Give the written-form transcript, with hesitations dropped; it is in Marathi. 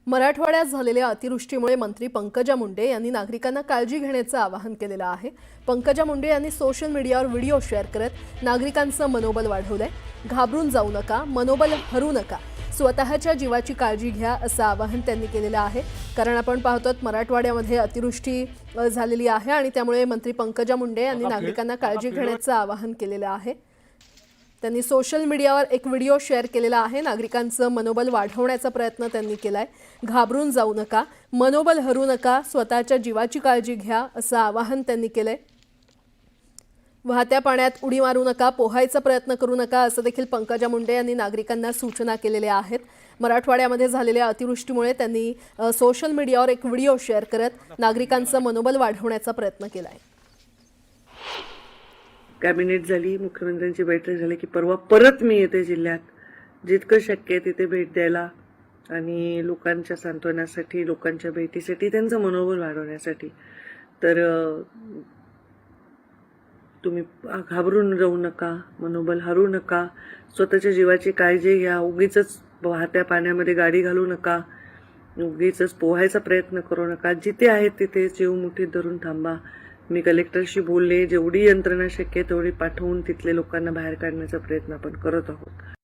मराठवाड्यात झालेल्या अतिवृष्टीमुळे मंत्री पंकजा मुंडे यांनी नागरिकांना काळजी घेण्याचं आवाहन केलेलं आहे। पंकजा मुंडे यांनी सोशल मीडियावर व्हिडिओ शेअर करत नागरिकांचं मनोबल वाढवलंय। घाबरून जाऊ नका, मनोबल हरू नका, स्वतःच्या जीवाची काळजी घ्या असं आवाहन त्यांनी केलेलं आहे। कारण आपण पाहतोत मराठवाड्यामध्ये अतिवृष्टी झालेली आहे आणि त्यामुळे मंत्री पंकजा मुंडे यांनी नागरिकांना काळजी घेण्याचं आवाहन केलेलं आहे। त्यांनी सोशल मीडियावर एक व्हिडिओ शेअर केलेला आहे। नागरिकांचं मनोबल वाढवण्याचा प्रयत्न त्यांनी केलाय। घाबरून जाऊ नका, मनोबल हरू नका, स्वतःच्या जीवाची काळजी घ्या असं आवाहन त्यांनी केलंय। वाहत्या पाण्यात उडी मारू नका, पोहायचा प्रयत्न करू नका असं देखील पंकजा मुंडे यांनी नागरिकांना सूचना केलेल्या आहेत। मराठवाड्यामध्ये झालेल्या अतिवृष्टीमुळे त्यांनी सोशल मीडियावर एक व्हिडिओ शेअर करत नागरिकांचं मनोबल वाढवण्याचा प्रयत्न केलाय। कॅबिनेट झाली, मुख्यमंत्र्यांची बैठक झाली की परवा परत मी येते जिल्ह्यात, जितकं शक्य आहे तिथे भेट द्यायला आणि लोकांच्या सांत्वनासाठी, लोकांच्या भेटीसाठी, त्यांचं मनोबल वाढवण्यासाठी। तर तुम्ही घाबरून जाऊ नका, मनोबल हरू नका, स्वतःच्या जीवाची काळजी घ्या, उगीच वाहत्या पाण्यामध्ये गाडी घालू नका, उगीच पोहायचा प्रयत्न करू नका, जिथे आहेत तिथे जीव मुठीत धरून थांबा। मी कलेक्टरशी बोलले, जेवढी यंत्रणा शक्य तेवढी पाठवून तिथले लोकांना बाहेर काढण्याचा प्रयत्न आपण करत आहोत।